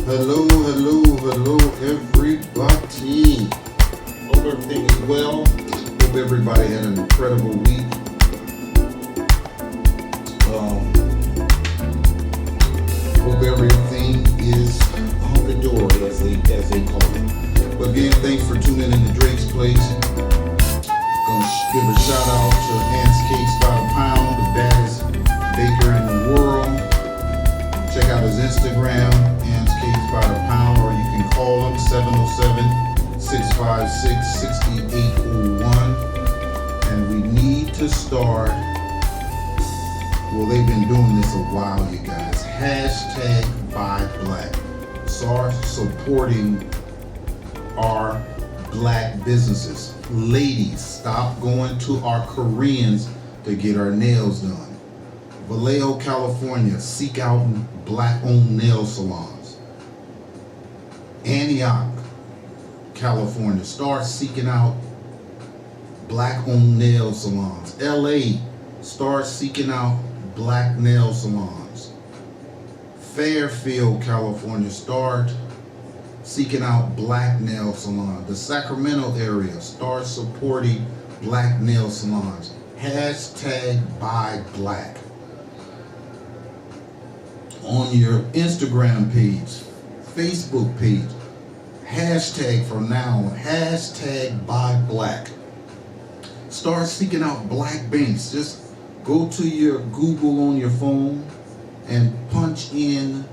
Hello, hello, hello, everybody. Hope everything is well. Hope everybody had an incredible week. Hope everything is hunky dory, as they call it. But again, thanks for tuning in to Drake's Place. Gonna give a shout out to Ant's Cakes by the Pound, the baddest baker in the world. Check out his Instagram, Ant's Cakes by the Pound, or you can call him 707-656-6801. And we need to start, well, they've been doing this a while, you guys. Hashtag Buy Black. Start supporting our black businesses. Ladies, stop going to our Koreans to get our nails done. Vallejo, California, seek out black-owned nail salons. Antioch, California, start seeking out black-owned nail salons. LA, start seeking out black nail salons. Fairfield, California, start seeking out black nail salons. The Sacramento area, start supporting black nail salons. Hashtag Buy Black. On your Instagram page, Facebook page, hashtag from now on, hashtag Buy Black. Start seeking out black banks. Just go to your Google on your phone and punch in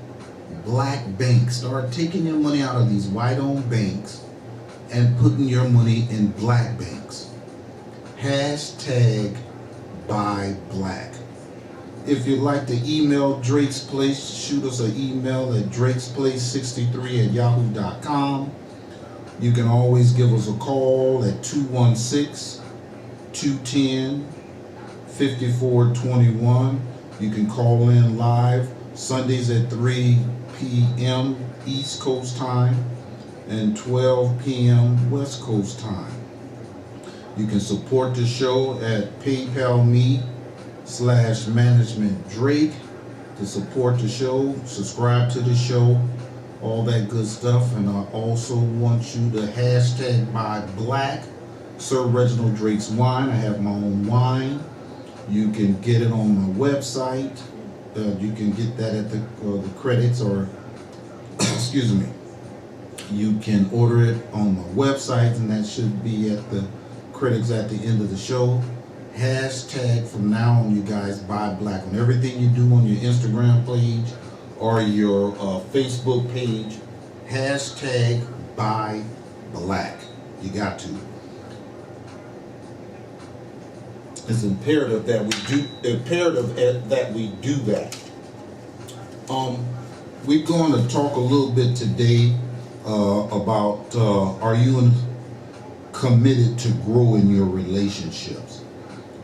black banks. Start taking your money out of these white-owned banks and putting your money in black banks. Hashtag Buy Black. If you'd like to email Drake's Place, shoot us an email at drakesplace63@yahoo.com. You can always give us a call at 216-210-5421. You can call in live Sundays at 3 p.m. East Coast time and 12 p.m. West Coast time. You can support the show at PayPal.me/Management Drake to support the show, subscribe to the show, all that good stuff. And I also want you to hashtag Buy Black. Sir Reginald Drake's Wine. I have my own wine. You can get it on my website. You can get that at the credits, or excuse me, you can order it on my website, and that should be at the credits at the end of the show. Hashtag from now on, you guys, Buy Black. On everything you do on your Instagram page or your Facebook page, hashtag Buy Black. You got to. It's imperative that we do that. We're going to talk a little bit today about are you committed to grow in your relationships?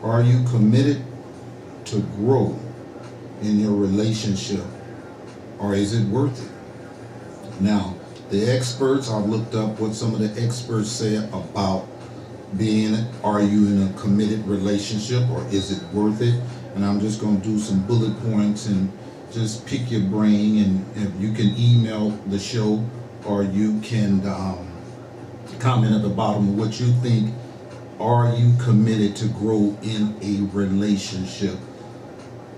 Are you committed to grow in your relationship, or is it worth it? Now, the experts, I've looked up what some of the experts say about are you in a committed relationship, or is it worth it? And I'm just going to do some bullet points and just pick your brain, and if you can email the show, or you can comment at the bottom of what you think. Are you committed to grow in a relationship?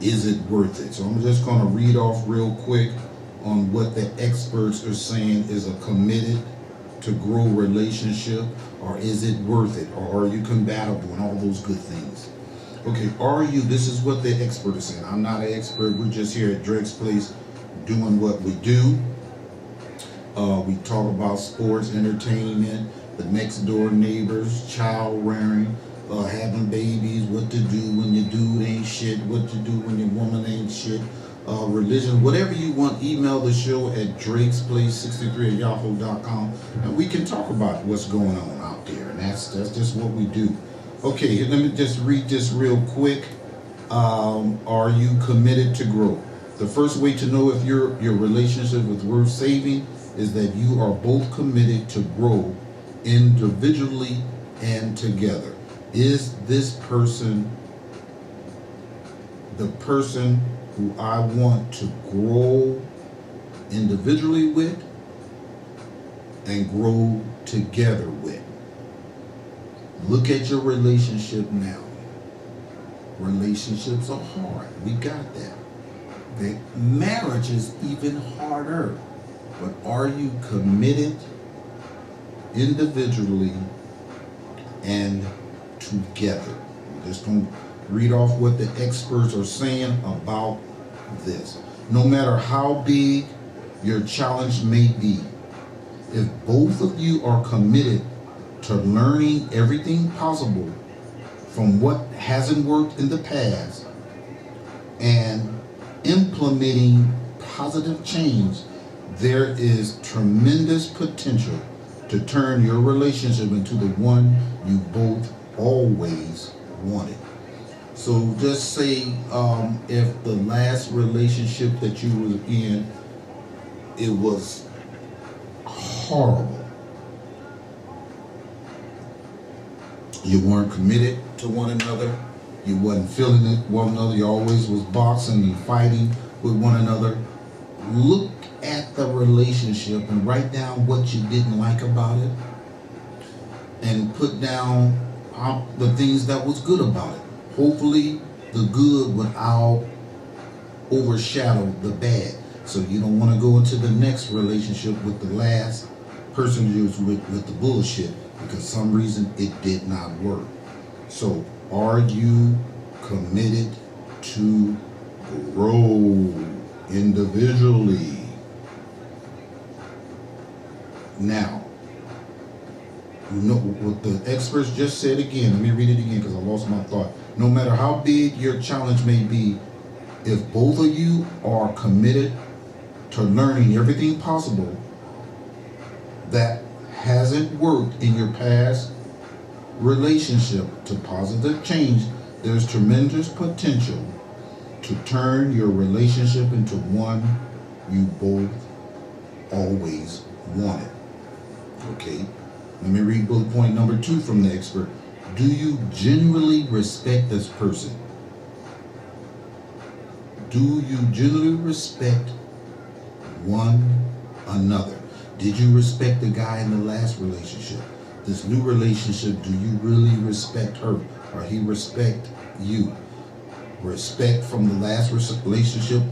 Is it worth it? So I'm just going to read off real quick on what the experts are saying is a committed to grow relationship, or is it worth it, or are you compatible, and all those good things. Okay, this is what the expert is saying. I'm not an expert. We're just here at Drake's Place doing what we do. We talk about sports, entertainment, the next door neighbors, child rearing, having babies, what to do when your dude ain't shit, what to do when your woman ain't shit, religion, whatever you want. Email the show at drakesplace63@yahoo.com, and we can talk about what's going on out there, and that's just what we do. Okay, let me just read this real quick. Are you committed to grow? The first way to know if your relationship is worth saving is that you are both committed to grow individually and together. Is this person the person who I want to grow individually with and grow together with. Look at your relationship now. Relationships are hard. We got that. The marriage is even harder. But are you committed individually and together? I'm just going to read off what the experts are saying about this. No matter how big your challenge may be, if both of you are committed to learning everything possible from what hasn't worked in the past and implementing positive change, there is tremendous potential to turn your relationship into the one you both always wanted. So just say if the last relationship that you were in, it was horrible. You weren't committed to one another. You wasn't feeling it one another. You always was boxing and fighting with one another. Look at the relationship and write down what you didn't like about it, and put down the things that was good about it. Hopefully the good would overshadow the bad. So you don't want to go into the next relationship with the last person you was with the bullshit because some reason it did not work. So are you committed to grow individually? Now, you know what the experts just said again. Let me read it again because I lost my thought. No matter how big your challenge may be, if both of you are committed to learning everything possible that hasn't worked in your past relationship to positive change, there's tremendous potential to turn your relationship into one you both always wanted. Okay, let me read bullet point number 2 from the expert. Do you genuinely respect this person? Do you genuinely respect one another? Did you respect the guy in the last relationship? This new relationship, do you really respect her or he respect you? Respect from the last relationship,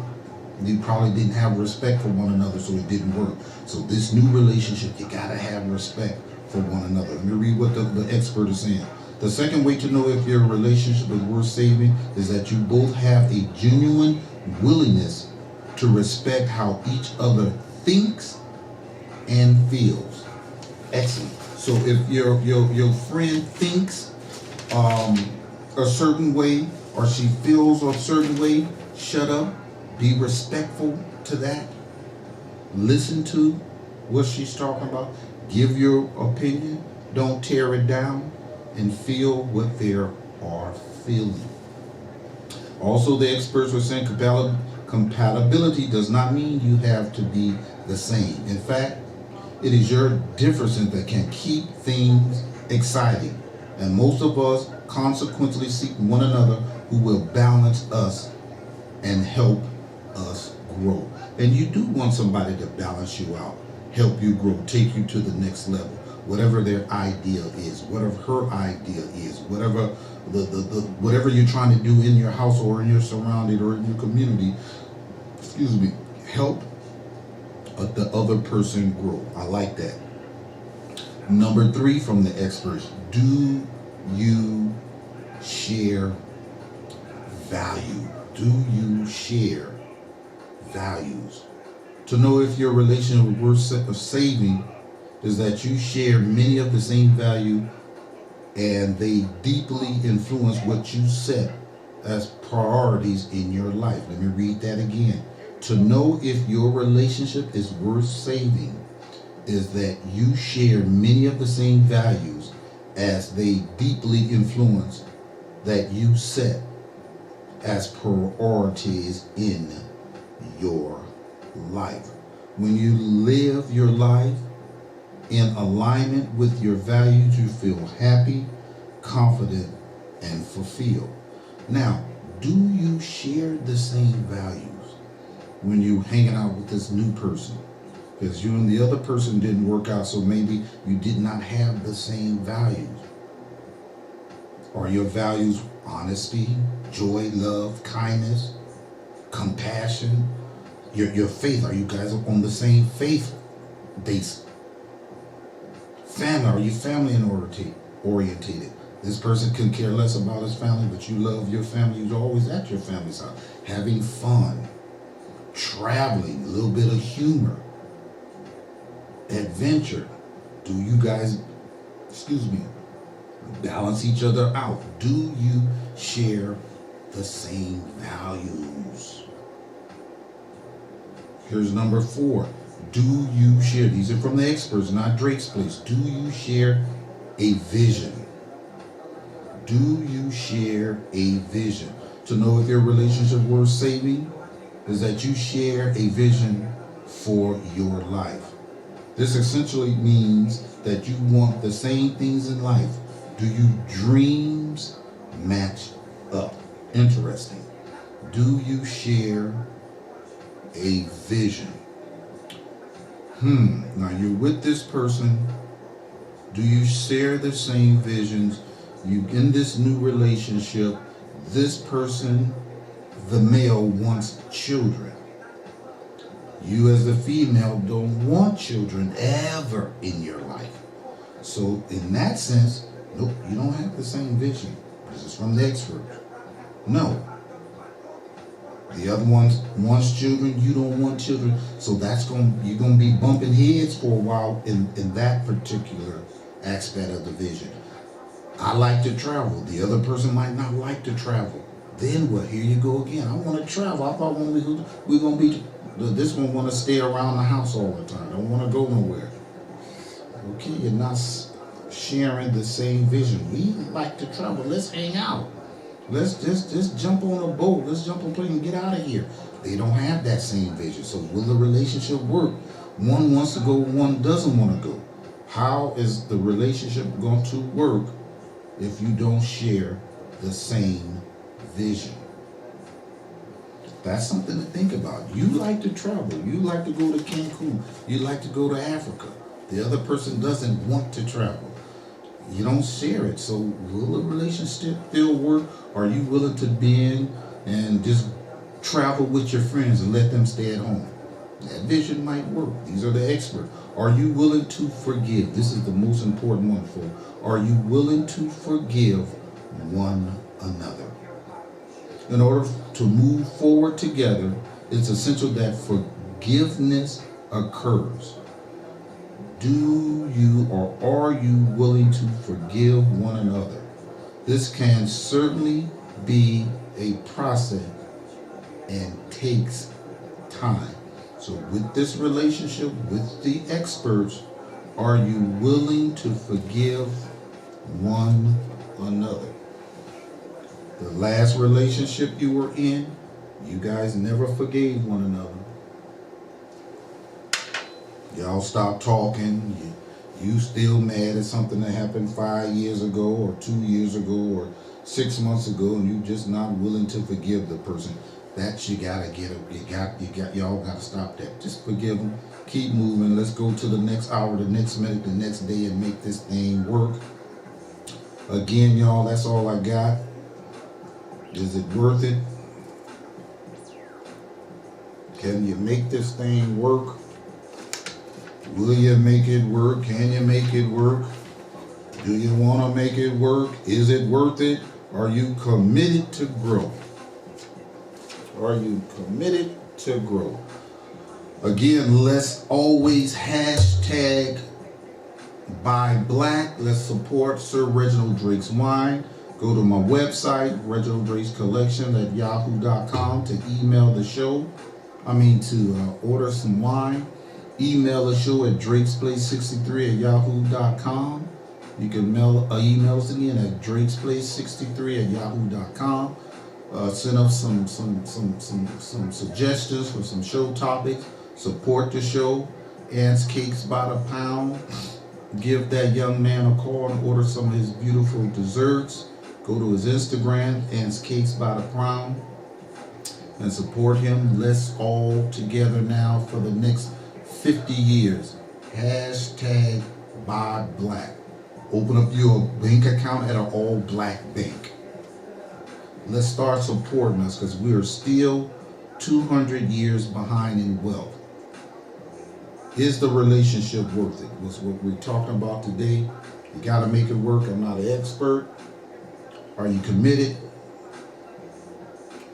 you probably didn't have respect for one another, so it didn't work. So this new relationship, you gotta have respect for one another. Let me read what the expert is saying. The second way to know if your relationship is worth saving is that you both have a genuine willingness to respect how each other thinks and feels. Excellent. So if your friend thinks a certain way or she feels a certain way, shut up. Be respectful to that. Listen to what she's talking about. Give your opinion. Don't tear it down, and feel what they are feeling. Also, the experts were saying compatibility does not mean you have to be the same. In fact, it is your differences that can keep things exciting. And most of us consequently seek one another who will balance us and help us grow. And you do want somebody to balance you out, help you grow, take you to the next level. Whatever their idea is, whatever her idea is, whatever whatever you're trying to do in your house or in your surrounding or in your community, help the other person grow. I like that. Number 3 from the experts, do you share value? Do you share values? To know if your relationship is worth saving is that you share many of the same value and they deeply influence what you set as priorities in your life. Let me read that again. To know if your relationship is worth saving is that you share many of the same values as they deeply influence that you set as priorities in your life. When you live your life in alignment with your values, you feel happy, confident, and fulfilled. Now, do you share the same values? when you hanging out with this new person, because you and the other person didn't work out, so maybe you did not have the same values. Are your values honesty, joy, love, kindness, compassion? Your faith, are you guys on the same faith base? Family, are you family orientated? This person can care less about his family, but you love your family. You're always at your family's house, having fun, traveling, a little bit of humor, adventure. Do you guys, balance each other out? Do you share the same values? Here's number 4. Do you share, these are from the experts, not Drake's Place. Do you share a vision? Do you share a vision? To know if your relationship worth saving is that you share a vision for your life. This essentially means that you want the same things in life. Do your dreams match up? Interesting. Do you share a vision? Now you're with this person. Do you share the same visions? You in this new relationship, this person, the male, wants children. You as the female don't want children ever in your life. So in that sense, nope, you don't have the same vision. This is from the expert. No. The other one wants children, you don't want children. So you're gonna be bumping heads for a while in that particular aspect of the vision. I like to travel. The other person might not like to travel. Then what? Here you go again. I want to travel. I thought when we're gonna be, this one want to stay around the house all the time. Don't want to go nowhere. Okay, you're not sharing the same vision. We like to travel. Let's hang out. Let's just jump on a boat. Let's jump on a plane and get out of here. They don't have that same vision. So will the relationship work? One wants to go, one doesn't want to go. How is the relationship going to work if you don't share the same vision? That's something to think about. You like to travel. You like to go to Cancun. You like to go to Africa. The other person doesn't want to travel. You don't share it. So will the relationship still work? Are you willing to be in and just travel with your friends and let them stay at home? That vision might work. These are the experts. Are you willing to forgive? This is the most important one for. Are you willing to forgive one another? In order to move forward together, it's essential that forgiveness occurs. Do you or are you willing to forgive one another? This can certainly be a process and takes time. So with this relationship, with the experts, are you willing to forgive one another? The last relationship you were in, you guys never forgave one another. Y'all stopped talking. You still mad at something that happened 5 years ago or 2 years ago or 6 months ago, and you just not willing to forgive the person. That you gotta get. Y'all gotta stop that. Just forgive them. Keep moving. Let's go to the next hour, the next minute, the next day, and make this thing work. Again, y'all, that's all I got. Is it worth it? Can you make this thing work? Will you make it work? Can you make it work? Do you want to make it work? Is it worth it? Are you committed to grow? Are you committed to grow? Again, let's always hashtag Buy Black. Let's support Sir Reginald Drake's Wine. Go to my website, Reginald Drake's Collection at yahoo.com to email the show. To order some wine. Email the show at drakesplace63 at yahoo.com. You can email us again at drakesplace63 at yahoo.com. Send us some suggestions for some show topics. Support the show. Ant's Cakes by the pound. Give that young man a call and order some of his beautiful desserts. Go to his Instagram, Ant's Cakes by the pound. and support him. Let's all together now for the next 50 years. Hashtag Buy Black. Open up your bank account at an all black bank. Let's start supporting us because we are still 200 years behind in wealth. Is the relationship worth it? Was what we're talking about today. You got to make it work. I'm not an expert. Are you committed?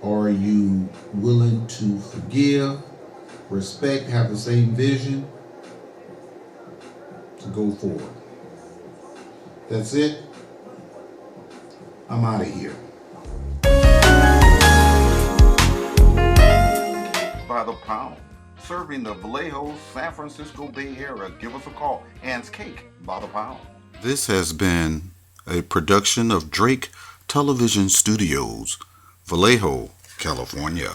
Are you willing to forgive, respect, have the same vision to go forward? That's it. I'm out of here. By the pound. Serving the Vallejo, San Francisco Bay Area. Give us a call. Ann's Cake by the pound. This has been a production of Drake Television Studios, Vallejo, California.